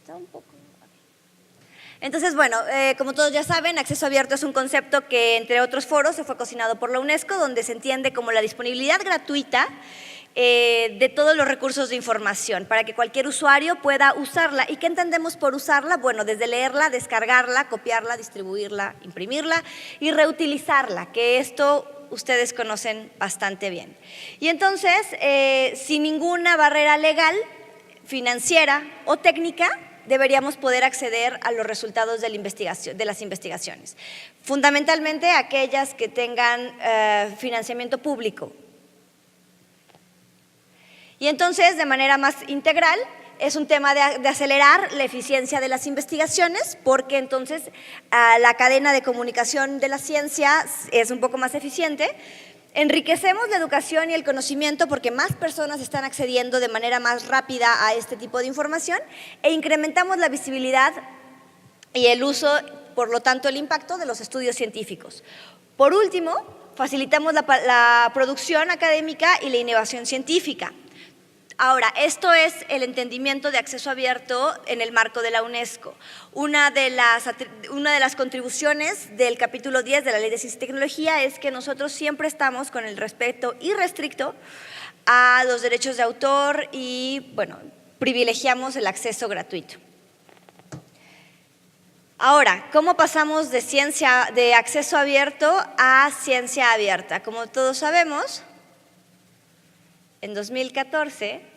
está un poco. Entonces, bueno, como todos ya saben, acceso abierto es un concepto que, entre otros foros, se fue cocinado por la UNESCO, donde se entiende como la disponibilidad gratuita de todos los recursos de información para que cualquier usuario pueda usarla. ¿Y qué entendemos por usarla? Bueno, desde leerla, descargarla, copiarla, distribuirla, imprimirla y reutilizarla, que esto ustedes conocen bastante bien. Y entonces, sin ninguna barrera legal, financiera o técnica, deberíamos poder acceder a los resultados de las investigaciones. Fundamentalmente aquellas que tengan financiamiento público. Y entonces, de manera más integral, es un tema de acelerar la eficiencia de las investigaciones, porque entonces la cadena de comunicación de la ciencia es un poco más eficiente. Enriquecemos la educación y el conocimiento porque más personas están accediendo de manera más rápida a este tipo de información e incrementamos la visibilidad y el uso, por lo tanto el impacto de los estudios científicos. Por último, facilitamos la producción académica y la innovación científica. Ahora, esto es el entendimiento de acceso abierto en el marco de la UNESCO. Una de las contribuciones del capítulo 10 de la Ley de Ciencia y Tecnología es que nosotros siempre estamos con el respeto irrestricto a los derechos de autor y, bueno, privilegiamos el acceso gratuito. Ahora, ¿cómo pasamos de acceso abierto a ciencia abierta? Como todos sabemos, en 2014,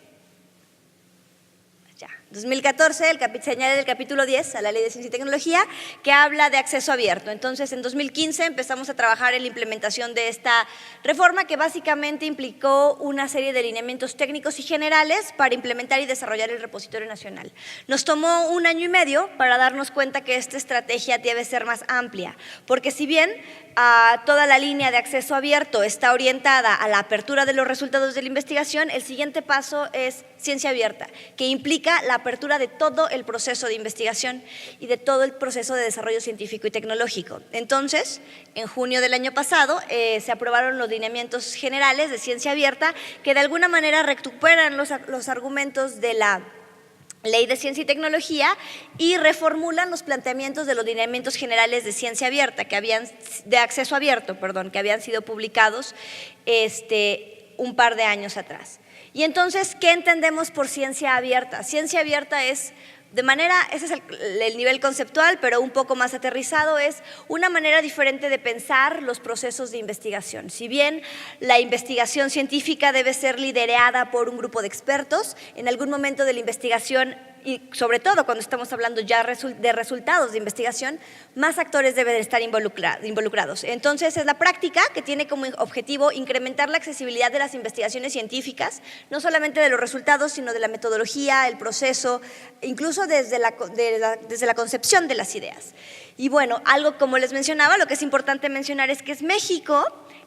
se añade el capítulo 10 a la Ley de Ciencia y Tecnología que habla de acceso abierto. Entonces, en 2015 empezamos a trabajar en la implementación de esta reforma que básicamente implicó una serie de lineamientos técnicos y generales para implementar y desarrollar el repositorio nacional. Nos tomó 1 año y medio para darnos cuenta que esta estrategia debe ser más amplia, porque si bien toda la línea de acceso abierto está orientada a la apertura de los resultados de la investigación, el siguiente paso es ciencia abierta, que implica la apertura de todo el proceso de investigación y de todo el proceso de desarrollo científico y tecnológico. Entonces, en junio del año pasado, se aprobaron los lineamientos generales de ciencia abierta que de alguna manera recuperan los argumentos de la Ley de Ciencia y Tecnología y reformulan los planteamientos de los lineamientos generales de ciencia abierta, de acceso abierto, que habían sido publicados un par de años atrás. Y entonces, ¿qué entendemos por ciencia abierta? Ciencia abierta es, ese es el nivel conceptual, pero un poco más aterrizado, es una manera diferente de pensar los procesos de investigación. Si bien la investigación científica debe ser liderada por un grupo de expertos, en algún momento de la investigación, y sobre todo cuando estamos hablando ya de resultados de investigación, más actores deben estar involucrados. Entonces, es la práctica que tiene como objetivo incrementar la accesibilidad de las investigaciones científicas, no solamente de los resultados, sino de la metodología, el proceso, incluso desde la concepción de las ideas. Y bueno, algo como les mencionaba, lo que es importante mencionar es que es México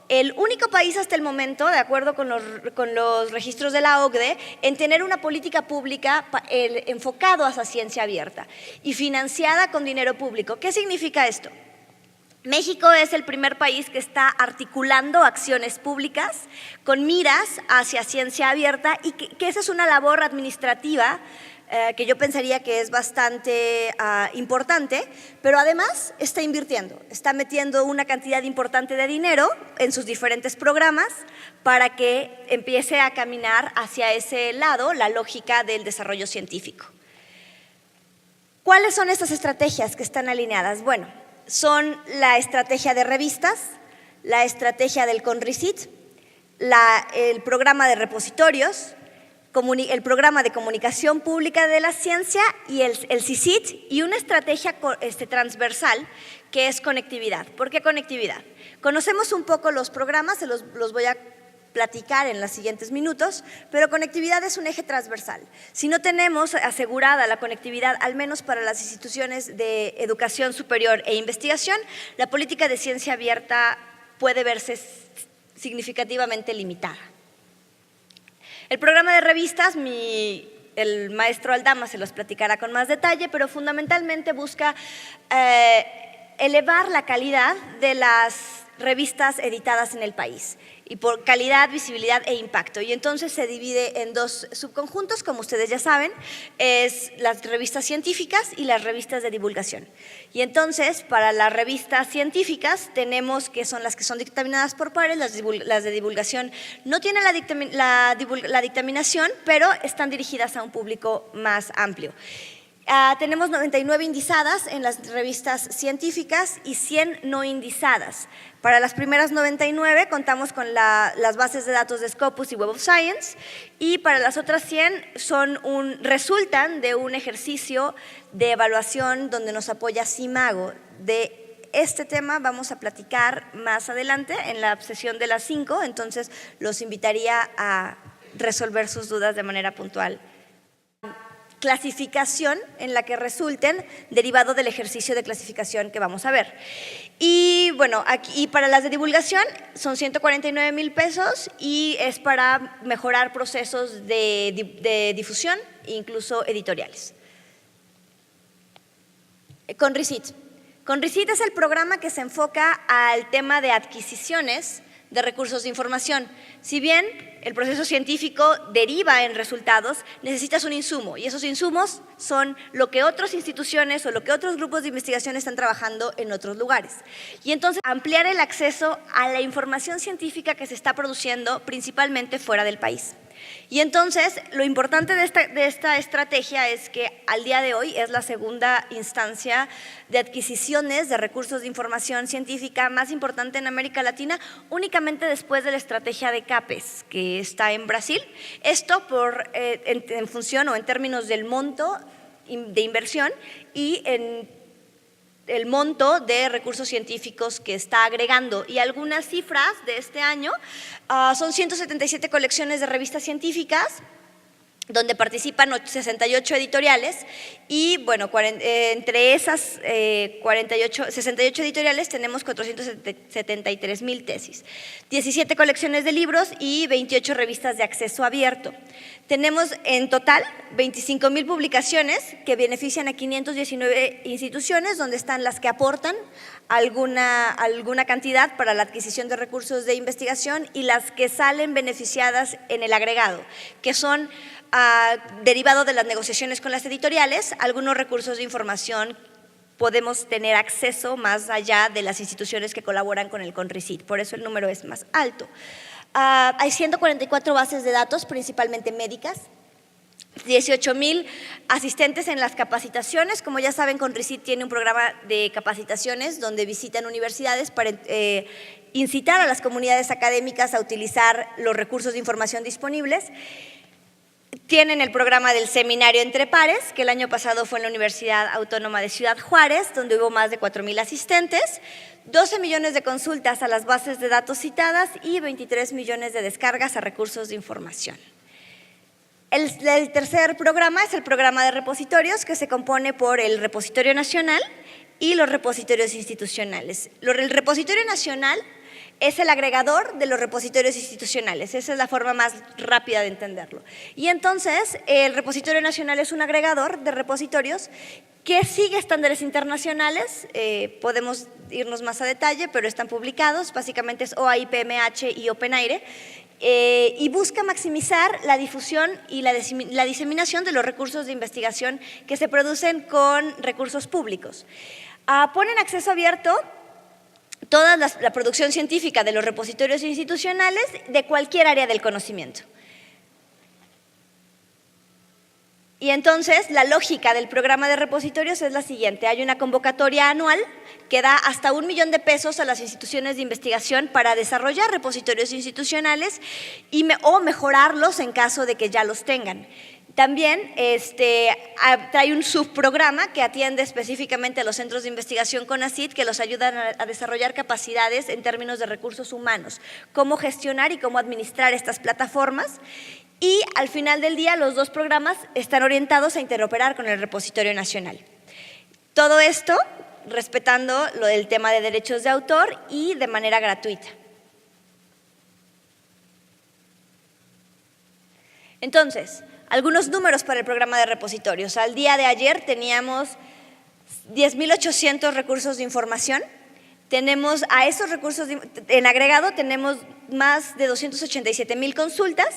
el único país hasta el momento, de acuerdo con los registros de la OCDE, en tener una política pública enfocado hacia ciencia abierta y financiada con dinero público. ¿Qué significa esto? México es el primer país que está articulando acciones públicas con miras hacia ciencia abierta y que esa es una labor administrativa que yo pensaría que es bastante importante, pero además está invirtiendo, está metiendo una cantidad importante de dinero en sus diferentes programas para que empiece a caminar hacia ese lado la lógica del desarrollo científico. ¿Cuáles son estas estrategias que están alineadas? Bueno, son la estrategia de revistas, la estrategia del CONRICIT, el programa de repositorios, el programa de comunicación pública de la ciencia y el CICIT, y una estrategia transversal que es conectividad. ¿Por qué conectividad? Conocemos un poco los programas, se los voy a platicar en los siguientes minutos, pero conectividad es un eje transversal. Si no tenemos asegurada la conectividad, al menos para las instituciones de educación superior e investigación, la política de ciencia abierta puede verse significativamente limitada. El programa de revistas, el maestro Aldama se los platicará con más detalle, pero fundamentalmente busca elevar la calidad de las revistas editadas en el país. y por calidad, visibilidad e impacto. Y entonces se divide en dos subconjuntos, como ustedes ya saben, es las revistas científicas y las revistas de divulgación. Y entonces, para las revistas científicas, tenemos que son las que son dictaminadas por pares, las de divulgación no tienen la dictaminación, pero están dirigidas a un público más amplio. Tenemos 99 indizadas en las revistas científicas y 100 no indizadas. Para las primeras 99 contamos con las bases de datos de Scopus y Web of Science, y para las otras 100 resultan de un ejercicio de evaluación donde nos apoya Simago. De este tema vamos a platicar más adelante en la sesión de las 5, entonces los invitaría a resolver sus dudas de manera puntual. Clasificación en la que resulten derivado del ejercicio de clasificación que vamos a ver. Y bueno, aquí para las de divulgación son 149,000 pesos y es para mejorar procesos de difusión, incluso editoriales. CONRICIT. CONRICIT es el programa que se enfoca al tema de adquisiciones de recursos de información. Si bien el proceso científico deriva en resultados, necesitas un insumo, y esos insumos son lo que otras instituciones o lo que otros grupos de investigación están trabajando en otros lugares. Y entonces ampliar el acceso a la información científica que se está produciendo principalmente fuera del país. Y entonces, lo importante de esta estrategia es que al día de hoy es la segunda instancia de adquisiciones de recursos de información científica más importante en América Latina, únicamente después de la estrategia de CAPES, que está en Brasil. Esto en función o en términos del monto de inversión y en el monto de recursos científicos que está agregando. Y algunas cifras de este año son 177 colecciones de revistas científicas, donde participan 68 editoriales y bueno, entre esas 68 editoriales tenemos 473,000 tesis, 17 colecciones de libros y 28 revistas de acceso abierto. Tenemos en total 25,000 publicaciones que benefician a 519 instituciones, donde están las que aportan alguna cantidad para la adquisición de recursos de investigación y las que salen beneficiadas en el agregado, que son derivado de las negociaciones con las editoriales. Algunos recursos de información podemos tener acceso más allá de las instituciones que colaboran con el CONRICIT, por eso el número es más alto. Hay 144 bases de datos, principalmente médicas, 18,000 asistentes en las capacitaciones. Como ya saben, CONRICIT tiene un programa de capacitaciones donde visitan universidades para incitar a las comunidades académicas a utilizar los recursos de información disponibles. Tienen el programa del Seminario Entre Pares, que el año pasado fue en la Universidad Autónoma de Ciudad Juárez, donde hubo más de 4,000 asistentes, 12 millones de consultas a las bases de datos citadas y 23 millones de descargas a recursos de información. El tercer programa es el programa de repositorios, que se compone por el Repositorio Nacional y los repositorios institucionales. El Repositorio Nacional es el agregador de los repositorios institucionales. Esa es la forma más rápida de entenderlo. Y entonces, el Repositorio Nacional es un agregador de repositorios que sigue estándares internacionales. Podemos irnos más a detalle, pero están publicados. Básicamente es OAI-PMH y OpenAIRE. Y busca maximizar la difusión y la diseminación de los recursos de investigación que se producen con recursos públicos. Ponen acceso abierto toda la producción científica de los repositorios institucionales de cualquier área del conocimiento. Y entonces, la lógica del programa de repositorios es la siguiente. Hay una convocatoria anual que da hasta 1 millón de pesos a las instituciones de investigación para desarrollar repositorios institucionales o mejorarlos en caso de que ya los tengan. También trae un subprograma que atiende específicamente a los centros de investigación CONACYT, que los ayudan a desarrollar capacidades en términos de recursos humanos, cómo gestionar y cómo administrar estas plataformas. Y al final del día, los dos programas están orientados a interoperar con el Repositorio Nacional. Todo esto respetando el tema de derechos de autor y de manera gratuita. Entonces, algunos números para el programa de repositorios. Al día de ayer teníamos 10,800 recursos de información. Tenemos a esos recursos, en agregado tenemos más de 287,000 consultas,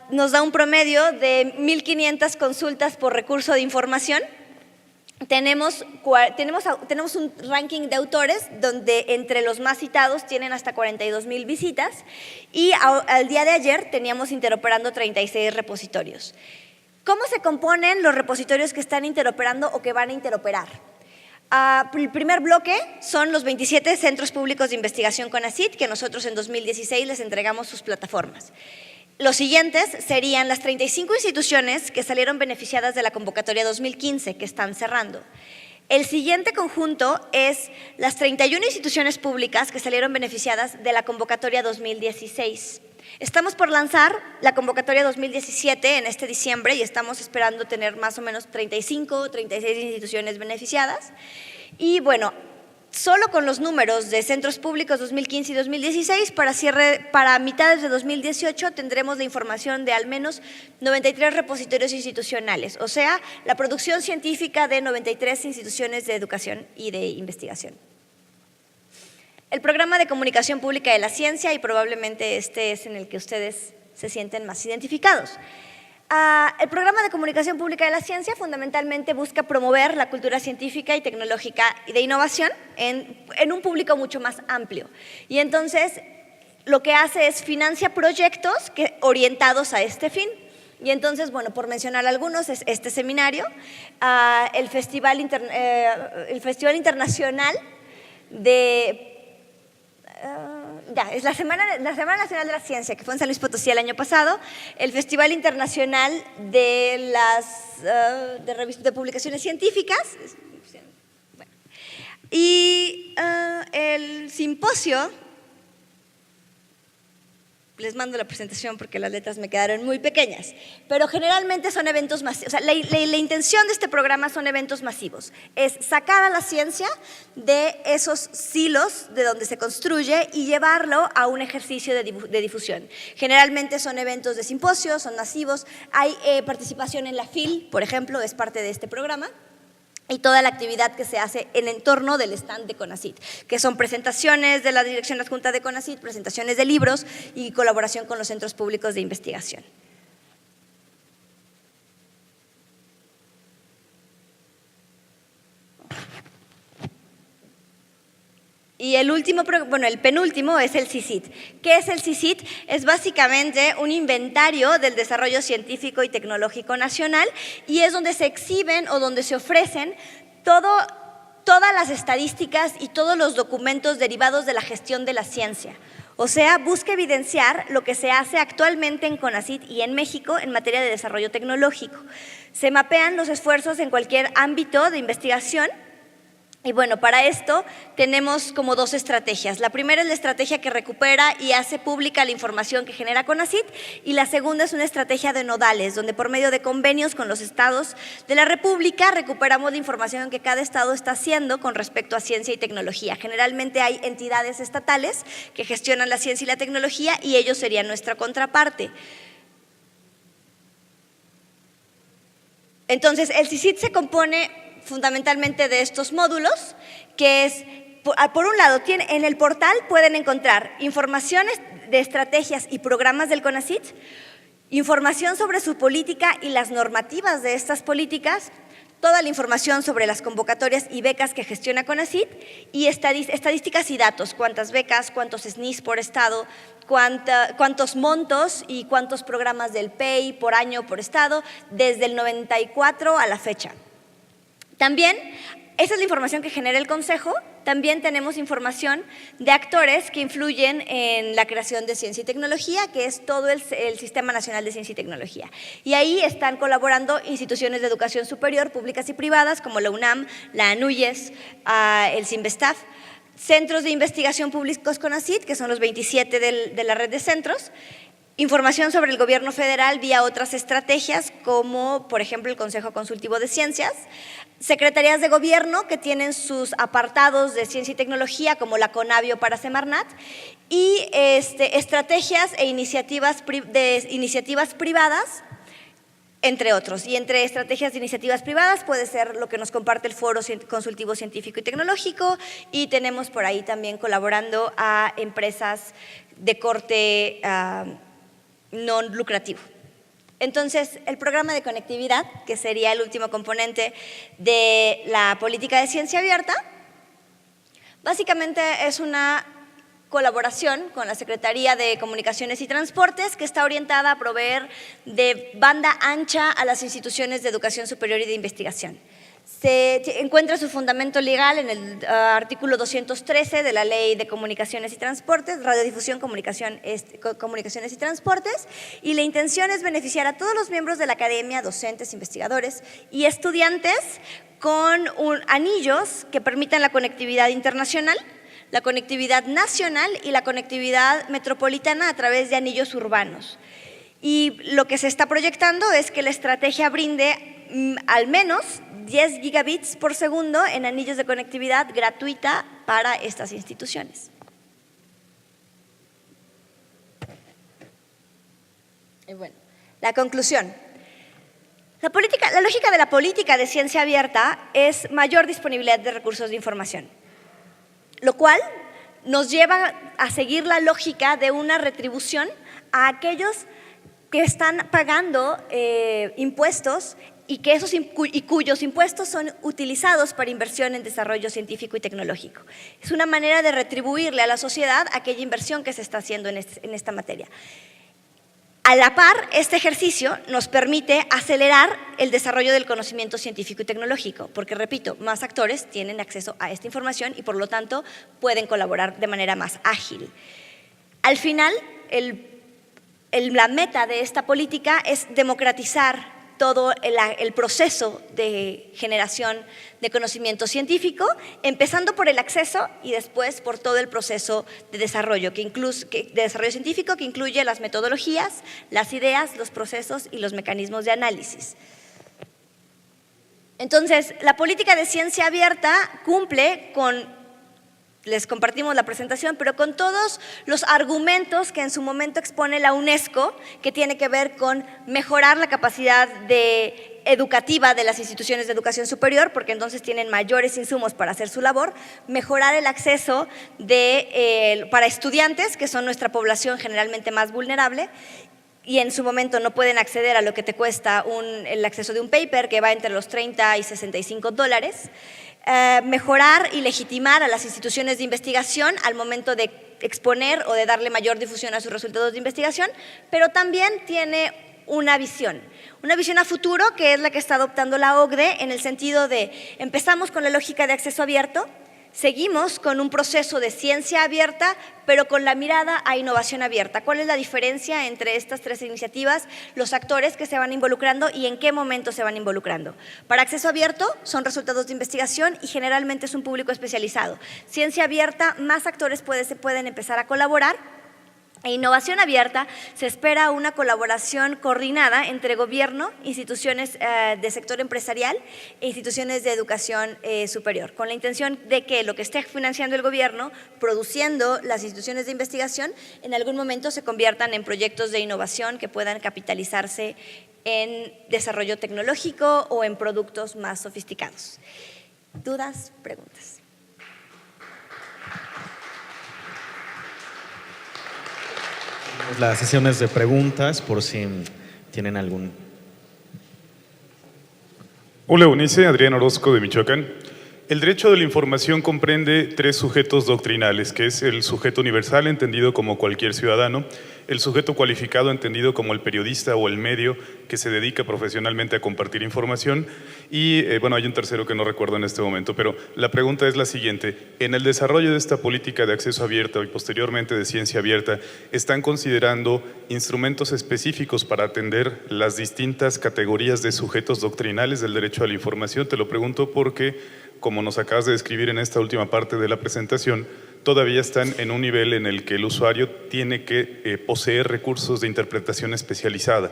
nos da un promedio de 1,500 consultas por recurso de información. Tenemos un ranking de autores donde entre los más citados tienen hasta 42,000 visitas y al día de ayer teníamos interoperando 36 repositorios. ¿Cómo se componen los repositorios que están interoperando o que van a interoperar? El primer bloque son los 27 centros públicos de investigación CONACYT, que nosotros en 2016 les entregamos sus plataformas. Los siguientes serían las 35 instituciones que salieron beneficiadas de la convocatoria 2015, que están cerrando. El siguiente conjunto es las 31 instituciones públicas que salieron beneficiadas de la convocatoria 2016. Estamos por lanzar la convocatoria 2017 en este diciembre y estamos esperando tener más o menos 35 o 36 instituciones beneficiadas. Y bueno, solo con los números de centros públicos 2015 y 2016, para mitades de 2018 tendremos la información de al menos 93 repositorios institucionales, o sea, la producción científica de 93 instituciones de educación y de investigación. El programa de comunicación pública de la ciencia, y probablemente este es en el que ustedes se sienten más identificados. El programa de comunicación pública de la ciencia fundamentalmente busca promover la cultura científica y tecnológica y de innovación en un público mucho más amplio. Y entonces lo que hace es financia proyectos orientados a este fin. Y entonces, bueno, por mencionar algunos, es este seminario, el Festival Internacional de… es la Semana Nacional de la Ciencia, que fue en San Luis Potosí el año pasado, el Festival Internacional de Publicaciones Científicas, bueno, y el simposio. Les mando la presentación porque las letras me quedaron muy pequeñas, pero generalmente son eventos masivos. O sea, la intención de este programa son eventos masivos, es sacar a la ciencia de esos silos de donde se construye y llevarlo a un ejercicio de difusión. Generalmente son eventos de simposios, son masivos, hay participación en la FIL, por ejemplo, es parte de este programa. Y toda la actividad que se hace en entorno del stand de CONACYT, que son presentaciones de la Dirección Adjunta de CONACYT, presentaciones de libros y colaboración con los centros públicos de investigación. Y el penúltimo es el CICIT. ¿Qué es el CICIT? Es básicamente un inventario del desarrollo científico y tecnológico nacional y es donde se exhiben o donde se ofrecen todas las estadísticas y todos los documentos derivados de la gestión de la ciencia. O sea, busca evidenciar lo que se hace actualmente en CONACYT y en México en materia de desarrollo tecnológico. Se mapean los esfuerzos en cualquier ámbito de investigación. Y bueno, para esto tenemos como dos estrategias. La primera es la estrategia que recupera y hace pública la información que genera CONACYT y la segunda es una estrategia de nodales, donde por medio de convenios con los estados de la República recuperamos la información que cada estado está haciendo con respecto a ciencia y tecnología. Generalmente hay entidades estatales que gestionan la ciencia y la tecnología y ellos serían nuestra contraparte. Entonces, el CICIT se compone fundamentalmente de estos módulos, que es, por un lado, en el portal pueden encontrar informaciones de estrategias y programas del CONACYT, información sobre su política y las normativas de estas políticas, toda la información sobre las convocatorias y becas que gestiona CONACYT y estadísticas y datos, cuántas becas, cuántos SNIs por estado, cuántos montos y cuántos programas del PEI por año por estado, desde el 94 a la fecha. También, esa es la información que genera el Consejo, también tenemos información de actores que influyen en la creación de ciencia y tecnología, que es todo el Sistema Nacional de Ciencia y Tecnología. Y ahí están colaborando instituciones de educación superior, públicas y privadas, como la UNAM, la ANUYES, el CIMBESTAF, centros de investigación públicos CONACYT, que son los 27 de la red de centros, información sobre el gobierno federal vía otras estrategias, como por ejemplo el Consejo Consultivo de Ciencias, secretarías de gobierno que tienen sus apartados de ciencia y tecnología, como la CONAVIO para Semarnat, y estrategias e iniciativas privadas entre otros. Y entre estrategias de iniciativas privadas puede ser lo que nos comparte el Foro Consultivo Científico y Tecnológico, y tenemos por ahí también colaborando a empresas de corte no lucrativo. Entonces, el programa de conectividad, que sería el último componente de la política de ciencia abierta, básicamente es una colaboración con la Secretaría de Comunicaciones y Transportes, que está orientada a proveer de banda ancha a las instituciones de educación superior y de investigación. Se encuentra su fundamento legal en el artículo 213 de la Ley de Comunicaciones y Transportes, Radiodifusión, Comunicaciones y Transportes, y la intención es beneficiar a todos los miembros de la academia, docentes, investigadores y estudiantes con anillos que permitan la conectividad internacional, la conectividad nacional y la conectividad metropolitana a través de anillos urbanos. Y lo que se está proyectando es que la estrategia brinde al menos 10 gigabits por segundo en anillos de conectividad gratuita para estas instituciones. Y bueno, la conclusión. La lógica de la política de ciencia abierta es mayor disponibilidad de recursos de información, lo cual nos lleva a seguir la lógica de una retribución a aquellos que están pagando impuestos y cuyos impuestos son utilizados para inversión en desarrollo científico y tecnológico. Es una manera de retribuirle a la sociedad aquella inversión que se está haciendo en esta materia. A la par, este ejercicio nos permite acelerar el desarrollo del conocimiento científico y tecnológico, porque, repito, más actores tienen acceso a esta información y, por lo tanto, pueden colaborar de manera más ágil. Al final, la meta de esta política es democratizar todo el proceso de generación de conocimiento científico, empezando por el acceso y después por todo el proceso de desarrollo, de desarrollo científico, que incluye las metodologías, las ideas, los procesos y los mecanismos de análisis. Entonces, la política de ciencia abierta cumple con, les compartimos la presentación, pero con todos los argumentos que en su momento expone la UNESCO, que tiene que ver con mejorar la capacidad educativa de las instituciones de educación superior, porque entonces tienen mayores insumos para hacer su labor, mejorar el acceso para estudiantes, que son nuestra población generalmente más vulnerable, y en su momento no pueden acceder a lo que te cuesta el acceso de un paper, que va entre los $30 y $65, mejorar y legitimar a las instituciones de investigación al momento de exponer o de darle mayor difusión a sus resultados de investigación, pero también tiene una visión a futuro, que es la que está adoptando la OCDE, en el sentido de empezamos con la lógica de acceso abierto, seguimos con un proceso de ciencia abierta, pero con la mirada a innovación abierta. ¿Cuál es la diferencia entre estas tres iniciativas? Los actores que se van involucrando y en qué momento se van involucrando. Para acceso abierto son resultados de investigación y generalmente es un público especializado. Ciencia abierta, más actores pueden empezar a colaborar. E innovación abierta, se espera una colaboración coordinada entre gobierno, instituciones de sector empresarial e instituciones de educación superior, con la intención de que lo que esté financiando el gobierno, produciendo las instituciones de investigación, en algún momento se conviertan en proyectos de innovación que puedan capitalizarse en desarrollo tecnológico o en productos más sofisticados. ¿Dudas? ¿Preguntas? Las sesiones de preguntas, por si tienen algún. Hola, Eunice, Adrián Orozco de Michoacán. El derecho de la información comprende tres sujetos doctrinales, que es el sujeto universal, entendido como cualquier ciudadano, el sujeto cualificado, entendido como el periodista o el medio que se dedica profesionalmente a compartir información, y bueno, hay un tercero que no recuerdo en este momento, pero la pregunta es la siguiente: en el desarrollo de esta política de acceso abierto y posteriormente de ciencia abierta, ¿están considerando instrumentos específicos para atender las distintas categorías de sujetos doctrinales del derecho a la información? Te lo pregunto porque, como nos acabas de describir en esta última parte de la presentación, todavía están en un nivel en el que el usuario tiene que poseer recursos de interpretación especializada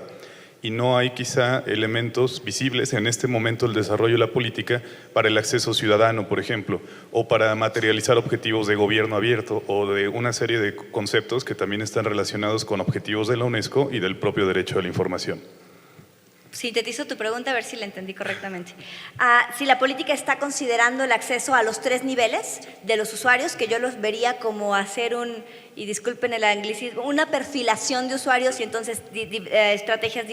y no hay quizá elementos visibles en este momento del desarrollo de la política para el acceso ciudadano, por ejemplo, o para materializar objetivos de gobierno abierto o de una serie de conceptos que también están relacionados con objetivos de la UNESCO y del propio derecho a la información. Sintetizo tu pregunta a ver si la entendí correctamente. Si la política está considerando el acceso a los 3 niveles de los usuarios, que yo los vería como hacer y disculpen el anglicismo, una perfilación de usuarios y entonces estrategias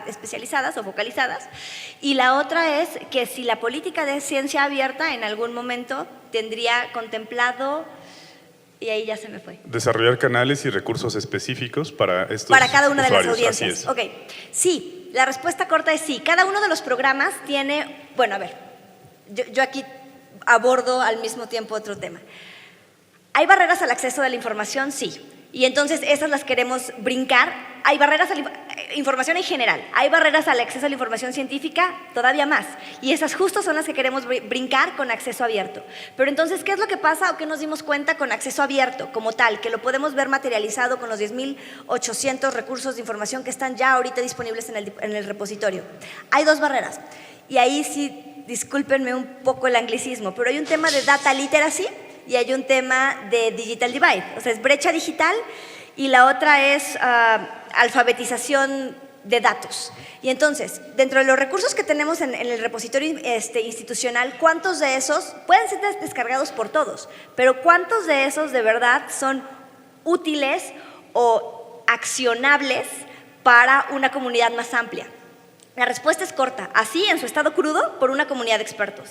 especializadas o focalizadas. Y la otra es que si la política de ciencia abierta en algún momento tendría contemplado, y ahí ya se me fue. Desarrollar canales y recursos específicos para estos para cada una usuarios. de las audiencias. Así es. Ok, sí. La respuesta corta es sí. Cada uno de los programas tiene, bueno, a ver, yo aquí abordo al mismo tiempo otro tema. ¿Hay barreras al acceso de la información? Sí. Y entonces esas las queremos brincar. Hay barreras a la información en general. Hay barreras al acceso a la información científica, todavía más. Y esas justo son las que queremos brincar con acceso abierto. Pero entonces, ¿qué es lo que pasa o qué nos dimos cuenta con acceso abierto como tal? Que lo podemos ver materializado con los 10.800 recursos de información que están ya ahorita disponibles en el repositorio. Hay 2 barreras. Y ahí sí, discúlpenme un poco el anglicismo, pero hay un tema de data literacy y hay un tema de digital divide. O sea, es brecha digital y la otra es alfabetización de datos. Y entonces, dentro de los recursos que tenemos en el repositorio institucional, ¿cuántos de esos pueden ser descargados por todos? Pero ¿cuántos de esos de verdad son útiles o accionables para una comunidad más amplia? La respuesta es corta, así en su estado crudo por una comunidad de expertos.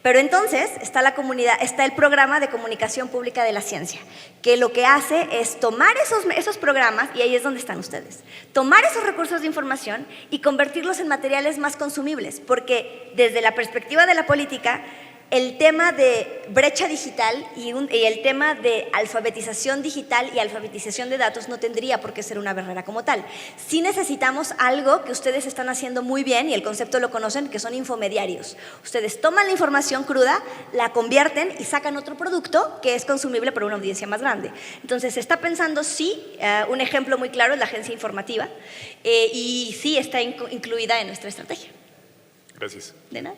Pero entonces está el programa de comunicación pública de la ciencia, que lo que hace es tomar esos programas, y ahí es donde están ustedes, tomar esos recursos de información y convertirlos en materiales más consumibles, porque desde la perspectiva de la política, el tema de brecha digital y el tema de alfabetización digital y alfabetización de datos no tendría por qué ser una barrera como tal. Sí necesitamos algo que ustedes están haciendo muy bien y el concepto lo conocen, que son infomediarios. Ustedes toman la información cruda, la convierten y sacan otro producto que es consumible por una audiencia más grande. Entonces se está pensando, sí, un ejemplo muy claro es la agencia informativa y sí está incluida en nuestra estrategia. Gracias. De nada.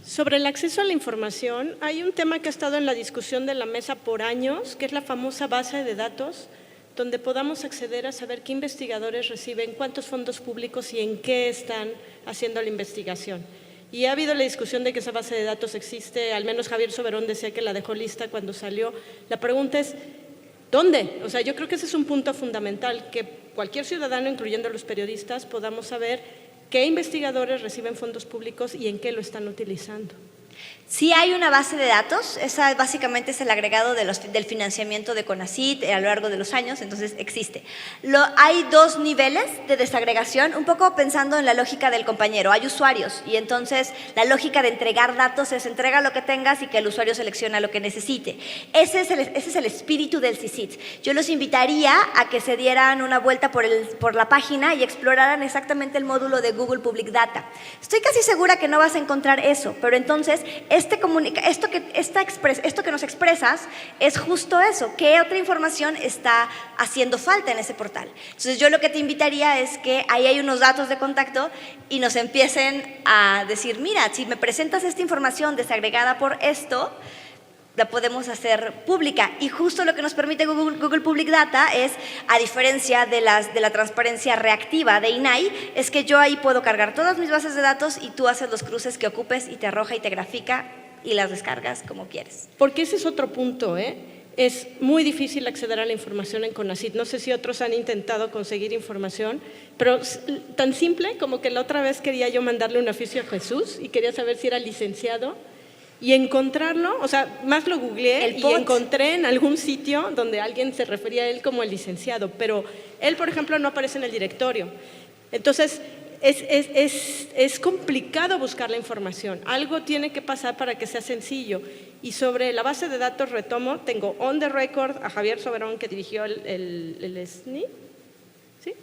Sobre el acceso a la información, hay un tema que ha estado en la discusión de la mesa por años, que es la famosa base de datos, donde podamos acceder a saber qué investigadores reciben, cuántos fondos públicos y en qué están haciendo la investigación. Y ha habido la discusión de que esa base de datos existe, al menos Javier Soberón decía que la dejó lista cuando salió. La pregunta es, ¿dónde? O sea, yo creo que ese es un punto fundamental, que cualquier ciudadano, incluyendo los periodistas, podamos saber qué investigadores reciben fondos públicos y en qué lo están utilizando. Sí hay una base de datos, esa básicamente es el agregado del financiamiento de CONACYT a lo largo de los años, entonces existe. Hay 2 niveles de desagregación, un poco pensando en la lógica del compañero. Hay usuarios y entonces la lógica de entregar datos es entrega lo que tengas y que el usuario selecciona lo que necesite. Ese es el espíritu del CICIT. Yo los invitaría a que se dieran una vuelta por la página y exploraran exactamente el módulo de Google Public Data. Estoy casi segura que no vas a encontrar eso, pero entonces esto que nos expresas es justo eso. ¿Qué otra información está haciendo falta en ese portal? Entonces yo lo que te invitaría es que ahí hay unos datos de contacto y nos empiecen a decir, mira, si me presentas esta información desagregada por esto, la podemos hacer pública. Y justo lo que nos permite Google Public Data es, a diferencia de la transparencia reactiva de INAI, es que yo ahí puedo cargar todas mis bases de datos y tú haces los cruces que ocupes y te arroja y te grafica y las descargas como quieres. Porque ese es otro punto, Es muy difícil acceder a la información en CONACYT. No sé si otros han intentado conseguir información, pero tan simple como que la otra vez quería yo mandarle un oficio a Jesús y quería saber si era licenciado. Y encontrarlo, o sea, más lo googleé y encontré en algún sitio donde alguien se refería a él como el licenciado, pero él, por ejemplo, no aparece en el directorio. Entonces, es complicado buscar la información. Algo tiene que pasar para que sea sencillo. Y sobre la base de datos, retomo, tengo on the record a Javier Soberón, que dirigió el SNI, ¿sí?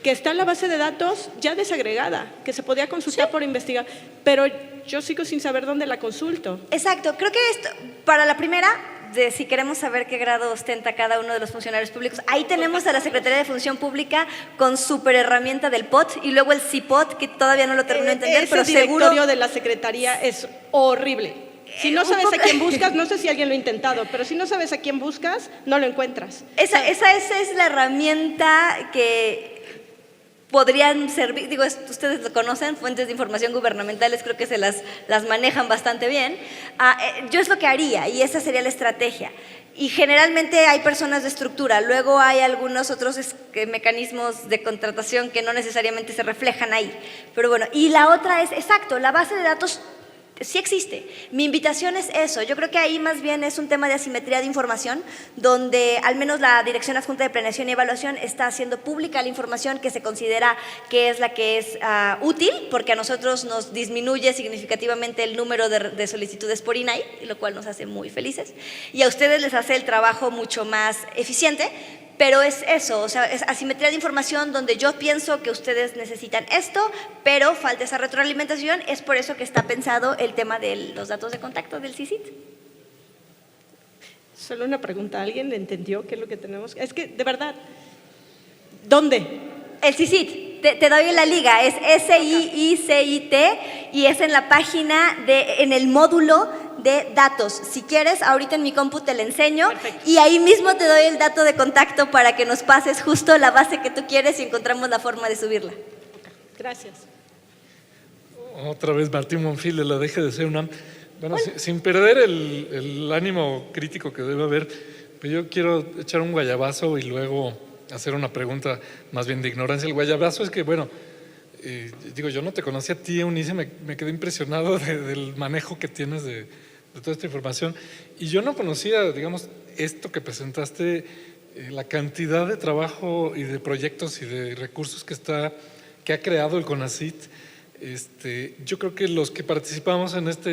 Que está en la base de datos ya desagregada, que se podía consultar por investigar, pero yo sigo sin saber dónde la consulto. Exacto, creo que esto, para la primera, si queremos saber qué grado ostenta cada uno de los funcionarios públicos, ahí tenemos a la Secretaría de Función Pública con súper herramienta del POT y luego el CIPOT, que todavía no lo termino de entender, pero seguro... Ese directorio de la Secretaría es horrible. Si no sabes a quién buscas, no sé si alguien lo ha intentado, pero si no sabes a quién buscas, no lo encuentras. Esa es la herramienta que podrían servir, digo, ustedes lo conocen, fuentes de información gubernamentales creo que se las manejan bastante bien. Yo es lo que haría y esa sería la estrategia. Y generalmente hay personas de estructura, luego hay algunos otros mecanismos de contratación que no necesariamente se reflejan ahí. Pero bueno, y la otra es, exacto, la base de datos sí existe. Mi invitación es eso. Yo creo que ahí más bien es un tema de asimetría de información, donde al menos la Dirección Adjunta de Planeación y Evaluación está haciendo pública la información que se considera que es la que es útil, porque a nosotros nos disminuye significativamente el número de solicitudes por INAI, lo cual nos hace muy felices, y a ustedes les hace el trabajo mucho más eficiente. Pero es eso, o sea, es asimetría de información donde yo pienso que ustedes necesitan esto, pero falta esa retroalimentación. Es por eso que está pensado el tema de los datos de contacto del CICIT. Solo una pregunta, ¿alguien entendió qué es lo que tenemos? Es que, de verdad, ¿dónde? El CICIT, te doy la liga, es SIICIT y es en la página, en el módulo de datos. Si quieres, ahorita en mi compu te la enseño. Perfecto. Y ahí mismo te doy el dato de contacto para que nos pases justo la base que tú quieres y encontramos la forma de subirla. Gracias. Otra vez Martín Monfil de la DGDC UNAM. Bueno, sin perder el ánimo crítico que debe haber, pues yo quiero echar un guayabazo y luego hacer una pregunta más bien de ignorancia. El guayabazo es que, bueno, digo, yo no te conocí a ti, Eunice, me quedé impresionado del manejo que tienes de toda esta información. Y yo no conocía, digamos, esto que presentaste, la cantidad de trabajo y de proyectos y de recursos que ha creado el CONACYT. Yo creo que los que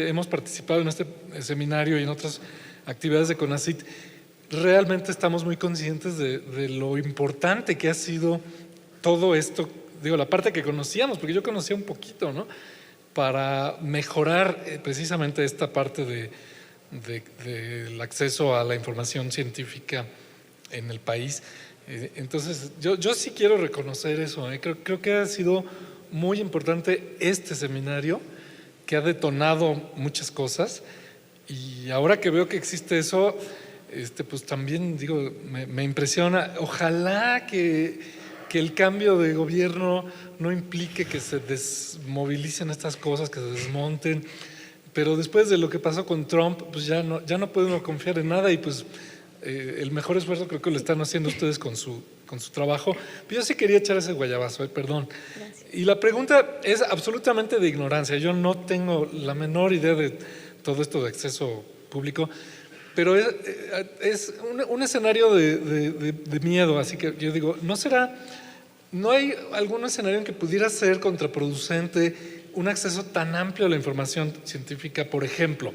hemos participado en este seminario y en otras actividades de CONACYT, realmente estamos muy conscientes de lo importante que ha sido todo esto. Digo, la parte que conocíamos, porque yo conocía un poquito, ¿no? Para mejorar precisamente esta parte del acceso a la información científica en el país. Entonces, yo sí quiero reconocer eso. Creo que ha sido muy importante este seminario, que ha detonado muchas cosas. Y ahora que veo que existe eso, pues también, digo, me impresiona. Ojalá que el cambio de gobierno no implique que se desmovilicen estas cosas, que se desmonten, pero después de lo que pasó con Trump, pues ya no podemos confiar en nada y pues el mejor esfuerzo creo que lo están haciendo ustedes con su trabajo. Pero yo sí quería echar ese guayabazo, perdón. Gracias. Y la pregunta es absolutamente de ignorancia. Yo no tengo la menor idea de todo esto de acceso público, pero es un escenario de miedo, así que yo digo, ¿no hay algún escenario en que pudiera ser contraproducente un acceso tan amplio a la información científica? Por ejemplo,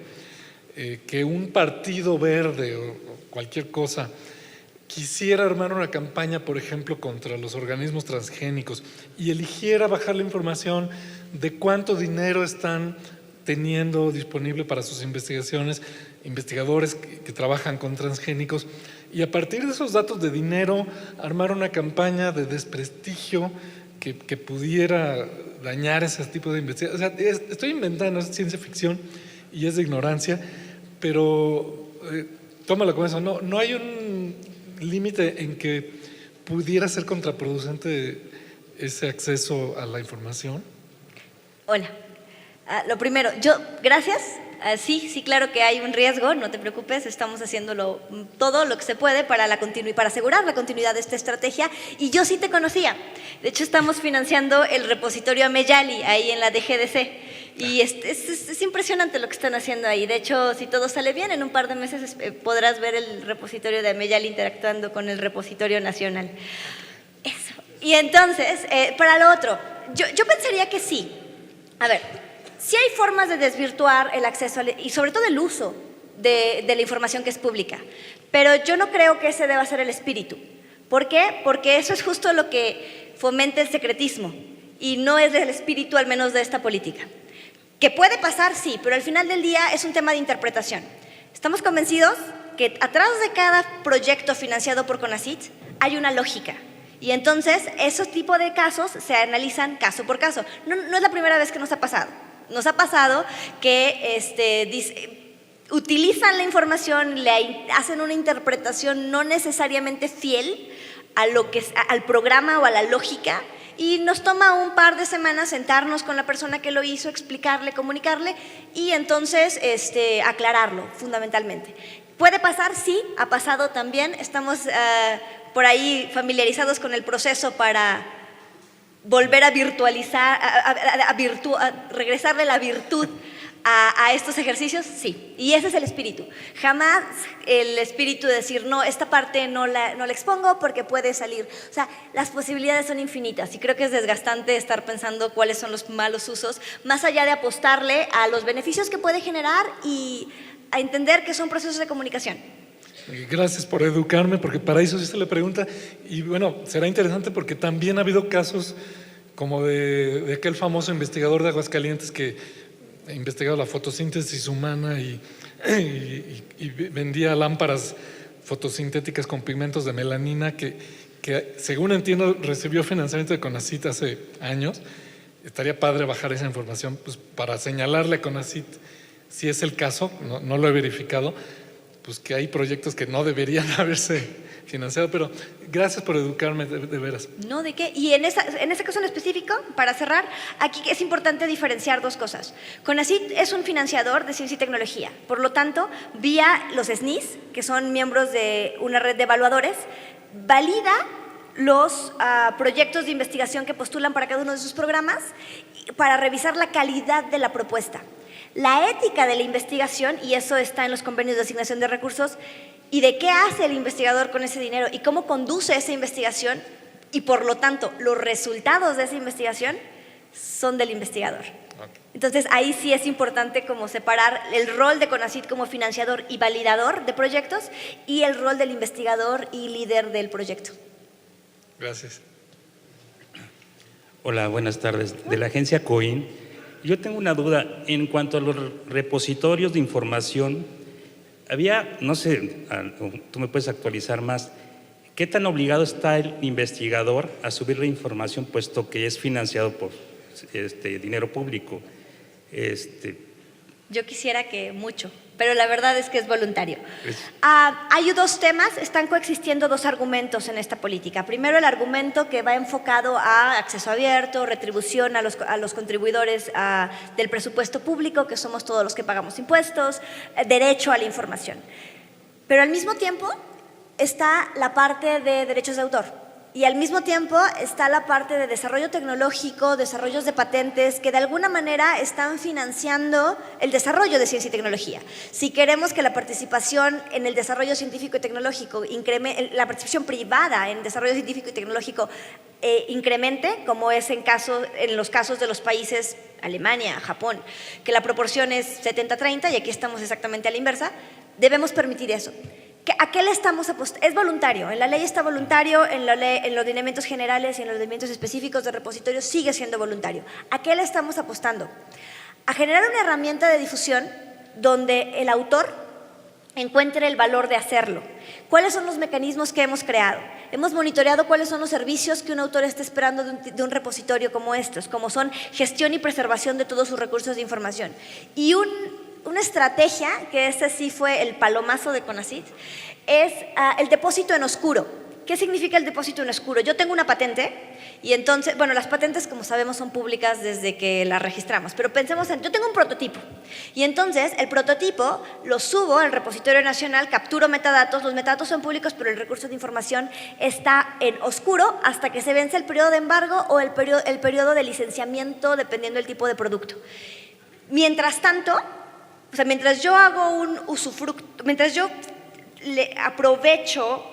que un partido verde o cualquier cosa quisiera armar una campaña, por ejemplo, contra los organismos transgénicos y eligiera bajar la información de cuánto dinero están teniendo disponible para sus investigaciones, investigadores que trabajan con transgénicos, y a partir de esos datos de dinero armar una campaña de desprestigio que pudiera dañar ese tipo de investigación. O sea, estoy inventando, es ciencia ficción y es de ignorancia, pero tómalo con eso. No hay un límite en que pudiera ser contraproducente ese acceso a la información. Hola. Lo primero, gracias. Sí, claro que hay un riesgo, no te preocupes, estamos haciéndolo todo lo que se puede para asegurar la continuidad de esta estrategia. Y yo sí te conocía. De hecho, estamos financiando el repositorio Ameyali ahí en la DGDC. Y es impresionante lo que están haciendo ahí. De hecho, si todo sale bien, en un par de meses podrás ver el repositorio de Ameyali interactuando con el repositorio nacional. Eso. Y entonces, para lo otro, yo pensaría que sí. A ver, sí hay formas de desvirtuar el acceso y sobre todo el uso de la información que es pública, pero yo no creo que ese deba ser el espíritu. ¿Por qué? Porque eso es justo lo que fomenta el secretismo y no es el espíritu, al menos de esta política. Que puede pasar, sí, pero al final del día es un tema de interpretación. Estamos convencidos que atrás de cada proyecto financiado por CONACYT hay una lógica. Y entonces, esos tipos de casos se analizan caso por caso. No es la primera vez que nos ha pasado. Nos ha pasado que utilizan la información, le hacen una interpretación no necesariamente fiel a al programa o a la lógica, Y nos toma un par de semanas sentarnos con la persona que lo hizo, explicarle, comunicarle y entonces aclararlo fundamentalmente. ¿Puede pasar? Sí, ha pasado también. Estamos por ahí familiarizados con el proceso para volver a virtualizar, a regresarle la virtud a estos ejercicios, sí. Y ese es el espíritu. Jamás el espíritu de decir, no, esta parte no la expongo porque puede salir. O sea, las posibilidades son infinitas y creo que es desgastante estar pensando cuáles son los malos usos, más allá de apostarle a los beneficios que puede generar y a entender que son procesos de comunicación. Gracias por educarme, porque para eso sí se le pregunta. Y bueno, será interesante porque también ha habido casos como de aquel famoso investigador de Aguascalientes que ha investigado la fotosíntesis humana y vendía lámparas fotosintéticas con pigmentos de melanina que según entiendo recibió financiamiento de CONACYT hace años. Estaría padre bajar esa información pues, para señalarle a CONACYT, si es el caso, no lo he verificado, pues que hay proyectos que no deberían haberse financiado, pero gracias por educarme de veras. No, ¿de qué? Y en ese caso en específico, para cerrar, aquí es importante diferenciar dos cosas. CONACYT es un financiador de ciencia y tecnología, por lo tanto, vía los SNIs, que son miembros de una red de evaluadores, valida los proyectos de investigación que postulan para cada uno de sus programas para revisar la calidad de la propuesta. La ética de la investigación, y eso está en los convenios de asignación de recursos, y de qué hace el investigador con ese dinero y cómo conduce esa investigación y por lo tanto los resultados de esa investigación son del investigador. Entonces ahí sí es importante como separar el rol de CONACYT como financiador y validador de proyectos y el rol del investigador y líder del proyecto. Gracias. Hola, buenas tardes. De la agencia COIN, yo tengo una duda en cuanto a los repositorios de información. Había, no sé, tú me puedes actualizar más, ¿qué tan obligado está el investigador a subir la información puesto que es financiado por dinero público? Yo quisiera que mucho, pero la verdad es que es voluntario. Hay dos temas, están coexistiendo dos argumentos en esta política. Primero, el argumento que va enfocado a acceso abierto, retribución a los contribuidores del presupuesto público, que somos todos los que pagamos impuestos, derecho a la información. Pero al mismo tiempo está la parte de derechos de autor. Y al mismo tiempo está la parte de desarrollo tecnológico, desarrollos de patentes, que de alguna manera están financiando el desarrollo de ciencia y tecnología. Si queremos que la participación en el desarrollo científico y tecnológico, la participación privada en desarrollo científico y tecnológico incremente, como es en los casos de los países Alemania, Japón, que la proporción es 70-30 y aquí estamos exactamente a la inversa, debemos permitir eso. ¿A qué le estamos apostando? Es voluntario, en la ley está voluntario, en los lineamientos generales y en los lineamientos específicos de repositorios sigue siendo voluntario. ¿A qué le estamos apostando? A generar una herramienta de difusión donde el autor encuentre el valor de hacerlo. ¿Cuáles son los mecanismos que hemos creado? Hemos monitoreado cuáles son los servicios que un autor está esperando de un repositorio como estos, como son gestión y preservación de todos sus recursos de información. Y una estrategia, que este sí fue el palomazo de CONACYT, es el depósito en oscuro. ¿Qué significa el depósito en oscuro? Yo tengo una patente y entonces, bueno, las patentes como sabemos son públicas desde que las registramos, pero pensemos yo tengo un prototipo y entonces el prototipo lo subo al repositorio nacional, capturo metadatos, los metadatos son públicos, pero el recurso de información está en oscuro hasta que se vence el periodo de embargo o el periodo de licenciamiento dependiendo del tipo de producto. Mientras tanto, o sea, mientras yo hago un usufructo, mientras yo aprovecho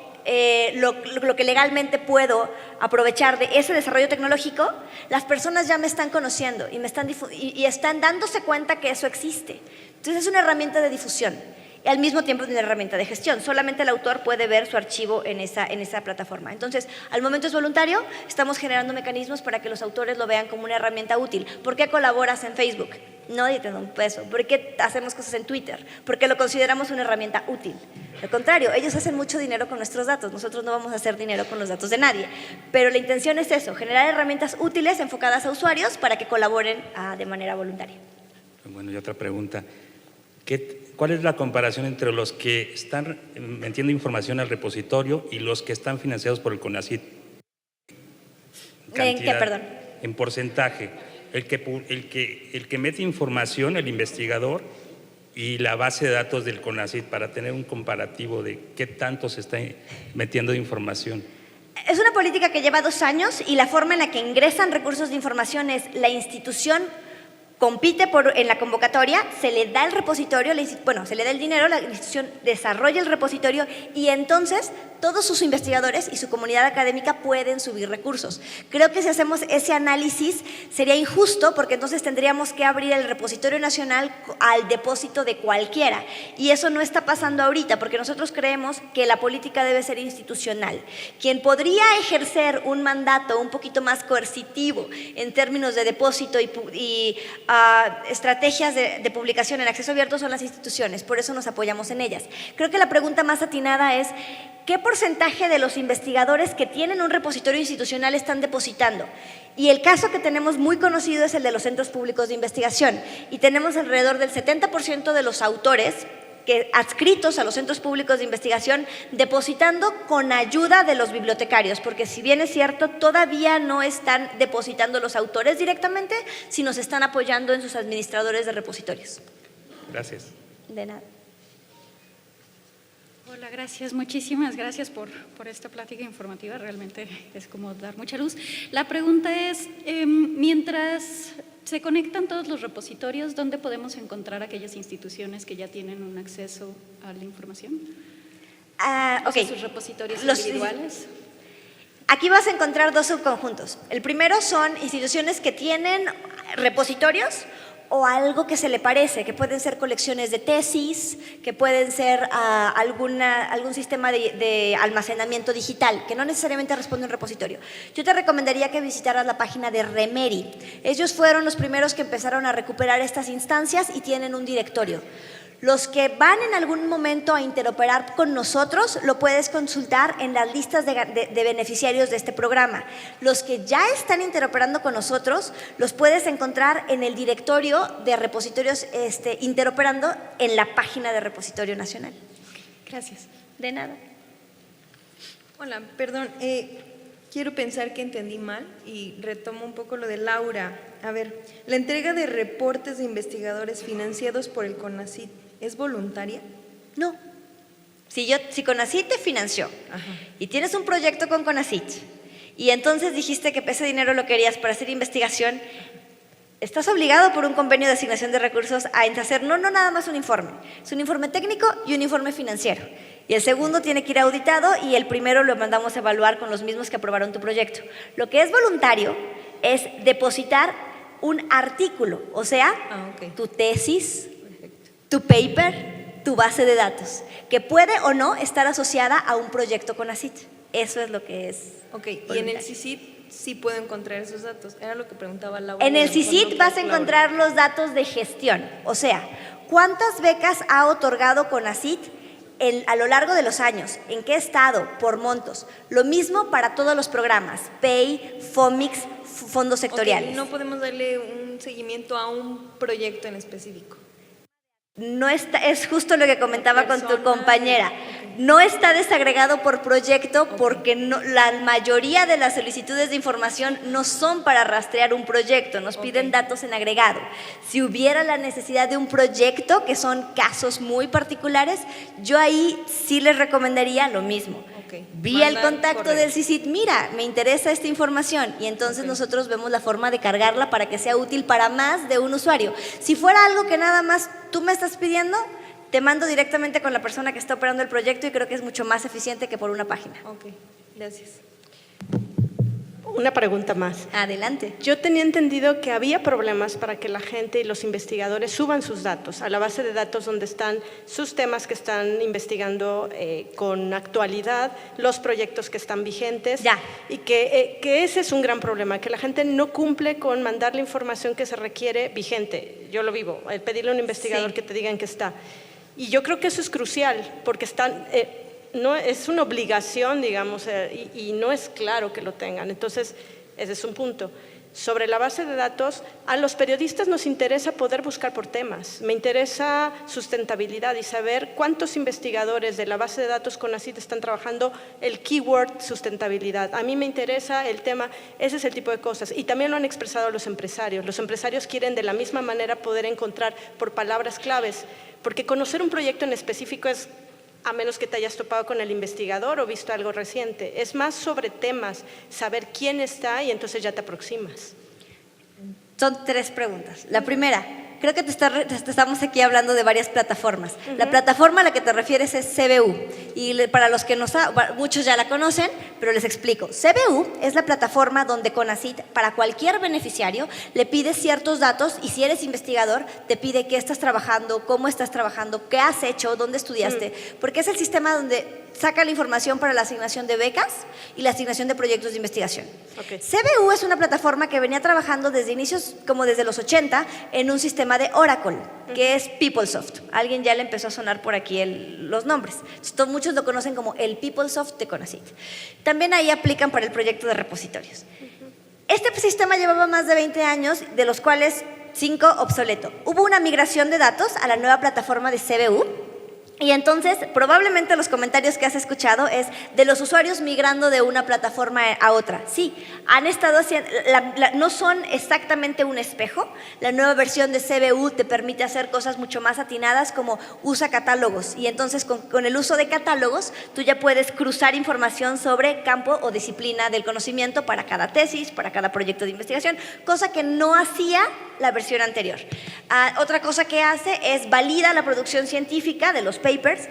lo que legalmente puedo aprovechar de ese desarrollo tecnológico, las personas ya me están conociendo y están dándose cuenta que eso existe. Entonces es una herramienta de difusión y al mismo tiempo es una herramienta de gestión. Solamente el autor puede ver su archivo en esa plataforma. Entonces, al momento es voluntario, estamos generando mecanismos para que los autores lo vean como una herramienta útil. ¿Por qué colaboras en Facebook? Nadie te da un peso. ¿Por qué hacemos cosas en Twitter? Porque lo consideramos una herramienta útil. Al contrario, ellos hacen mucho dinero con nuestros datos. Nosotros no vamos a hacer dinero con los datos de nadie. Pero la intención es eso, generar herramientas útiles enfocadas a usuarios para que colaboren de manera voluntaria. Bueno, y otra pregunta. ¿Cuál es la comparación entre los que están metiendo información al repositorio y los que están financiados por el CONACYT? ¿En qué, perdón? En porcentaje. El que mete información, el investigador, y la base de datos del CONACYT para tener un comparativo de qué tanto se está metiendo de información. Es una política que lleva 2 años y la forma en la que ingresan recursos de información es la institución compite en la convocatoria, se le da el repositorio, se le da el dinero, la institución desarrolla el repositorio y entonces todos sus investigadores y su comunidad académica pueden subir recursos. Creo que si hacemos ese análisis sería injusto porque entonces tendríamos que abrir el repositorio nacional al depósito de cualquiera y eso no está pasando ahorita porque nosotros creemos que la política debe ser institucional. Quien podría ejercer un mandato un poquito más coercitivo en términos de depósito y estrategias de publicación en acceso abierto son las instituciones, por eso nos apoyamos en ellas. Creo que la pregunta más atinada es ¿qué porcentaje de los investigadores que tienen un repositorio institucional están depositando? Y el caso que tenemos muy conocido es el de los centros públicos de investigación y tenemos alrededor del 70% de los autores adscritos a los centros públicos de investigación depositando con ayuda de los bibliotecarios, porque si bien es cierto, todavía no están depositando los autores directamente, sino se están apoyando en sus administradores de repositorios. Gracias. De nada. Hola, gracias. Muchísimas gracias por esta plática informativa. Realmente es como dar mucha luz. La pregunta es, mientras se conectan todos los repositorios, ¿dónde podemos encontrar aquellas instituciones que ya tienen un acceso a la información? Ok. O sea, sus repositorios individuales. Aquí vas a encontrar 2 subconjuntos. El primero son instituciones que tienen repositorios o algo que se le parece, que pueden ser colecciones de tesis, que pueden ser algún sistema de almacenamiento digital, que no necesariamente responde a un repositorio. Yo te recomendaría que visitaras la página de Remeri. Ellos fueron los primeros que empezaron a recuperar estas instancias y tienen un directorio. Los que van en algún momento a interoperar con nosotros, lo puedes consultar en las listas de beneficiarios de este programa. Los que ya están interoperando con nosotros, los puedes encontrar en el directorio de repositorios interoperando en la página de Repositorio Nacional. Gracias. De nada. Hola, perdón, quiero pensar que entendí mal y retomo un poco lo de Laura. A ver, la entrega de reportes de investigadores financiados por el CONACYT, ¿es voluntaria? No. Si CONACYT te financió y tienes un proyecto con CONACYT y entonces dijiste que ese dinero lo querías para hacer investigación, estás obligado por un convenio de asignación de recursos a hacer no nada más un informe. Es un informe técnico y un informe financiero. Y el segundo tiene que ir auditado y el primero lo mandamos a evaluar con los mismos que aprobaron tu proyecto. Lo que es voluntario es depositar un artículo, o sea, tu tesis, tu paper, tu base de datos, que puede o no estar asociada a un proyecto CONACYT. Eso es lo que es. Ok, y en el CICIT sí puedo encontrar esos datos. Era lo que preguntaba Laura. En el CICIT vas a encontrar los datos de gestión, o sea, ¿cuántas becas ha otorgado CONACYT a lo largo de los años? ¿En qué estado? Por montos. Lo mismo para todos los programas, PEI, FOMIX, fondos sectoriales. Okay, no podemos darle un seguimiento a un proyecto en específico. No está, es justo lo que comentaba con tu compañera. No está desagregado por proyecto porque la mayoría de las solicitudes de información no son para rastrear un proyecto, nos piden datos en agregado. Si hubiera la necesidad de un proyecto, que son casos muy particulares, yo ahí sí les recomendaría lo mismo. Vía el contacto del CICIT, mira, me interesa esta información y entonces nosotros vemos la forma de cargarla para que sea útil para más de un usuario. Si fuera algo que nada más tú me estás pidiendo, te mando directamente con la persona que está operando el proyecto y creo que es mucho más eficiente que por una página. Ok, gracias. Una pregunta más. Adelante. Yo tenía entendido que había problemas para que la gente y los investigadores suban sus datos a la base de datos donde están sus temas que están investigando con actualidad, los proyectos que están vigentes. Ya. Y que ese es un gran problema, que la gente no cumple con mandar la información que se requiere vigente. Yo lo vivo, el pedirle a un investigador que te digan que está. Y yo creo que eso es crucial, porque están... no es una obligación, digamos, y no es claro que lo tengan. Entonces, ese es un punto. Sobre la base de datos, a los periodistas nos interesa poder buscar por temas. Me interesa sustentabilidad y saber cuántos investigadores de la base de datos CONACYT están trabajando el keyword sustentabilidad. A mí me interesa el tema, ese es el tipo de cosas. Y también lo han expresado los empresarios. Los empresarios quieren de la misma manera poder encontrar por palabras claves, porque conocer un proyecto en específico es, a menos que te hayas topado con el investigador o visto algo reciente. Es más sobre temas, saber quién está y entonces ya te aproximas. Son 3 preguntas. La primera, creo que te estamos aquí hablando de varias plataformas. La plataforma a la que te refieres es CBU. Y para los que no saben, muchos ya la conocen, pero les explico. CBU es la plataforma donde CONACYT, para cualquier beneficiario, le pide ciertos datos y si eres investigador, te pide qué estás trabajando, cómo estás trabajando, qué has hecho, dónde estudiaste, porque es el sistema donde saca la información para la asignación de becas y la asignación de proyectos de investigación. Okay. CBU es una plataforma que venía trabajando desde inicios, como desde los 80, en un sistema de Oracle, que es PeopleSoft. Alguien ya le empezó a sonar por aquí los nombres. Entonces, muchos lo conocen como el PeopleSoft de CONACYT. También ahí aplican para el proyecto de repositorios. Este sistema llevaba más de 20 años, de los cuales 5 obsoleto. Hubo una migración de datos a la nueva plataforma de CBU. Y entonces, probablemente los comentarios que has escuchado es de los usuarios migrando de una plataforma a otra. Sí, han estado haciendo, no son exactamente un espejo. La nueva versión de CBU te permite hacer cosas mucho más atinadas como usa catálogos. Y entonces con el uso de catálogos, tú ya puedes cruzar información sobre campo o disciplina del conocimiento para cada tesis, para cada proyecto de investigación, cosa que no hacía la versión anterior. Otra cosa que hace es valida la producción científica de los papers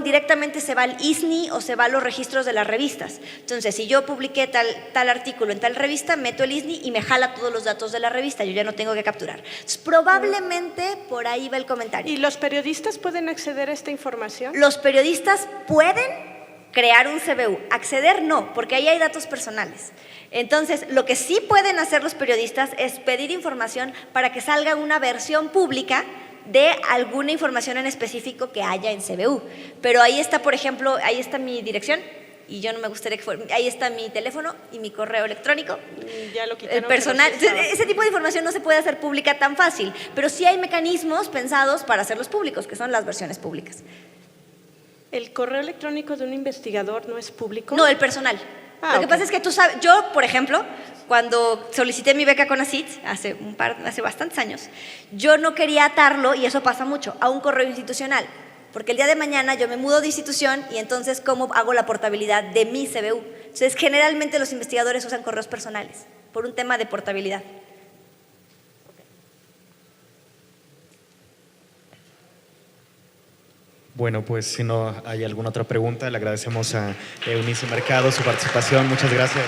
directamente se va al ISNI o se va a los registros de las revistas. Entonces, si yo publiqué tal artículo en tal revista, meto el ISNI y me jala todos los datos de la revista, yo ya no tengo que capturar. Entonces, probablemente por ahí va el comentario. ¿Y los periodistas pueden acceder a esta información? Los periodistas pueden crear un CBU, acceder no, porque ahí hay datos personales. Entonces, lo que sí pueden hacer los periodistas es pedir información para que salga una versión pública de alguna información en específico que haya en CBU. Pero ahí está, por ejemplo, ahí está mi dirección y yo no me gustaría que fuera, ahí está mi teléfono y mi correo electrónico. Ya lo quitaron, el personal. sí, ese tipo de información no se puede hacer pública tan fácil, pero sí hay mecanismos pensados para hacerlos públicos, que son las versiones públicas. ¿El correo electrónico de un investigador no es público? No, el personal. Lo que pasa es que tú sabes, yo, por ejemplo, cuando solicité mi beca CONACYT hace bastantes años, yo no quería atarlo, y eso pasa mucho, a un correo institucional, porque el día de mañana yo me mudo de institución y entonces ¿cómo hago la portabilidad de mi CBU? Entonces, generalmente los investigadores usan correos personales por un tema de portabilidad. Bueno, pues si no hay alguna otra pregunta, le agradecemos a Eunice Mercado su participación. Muchas gracias.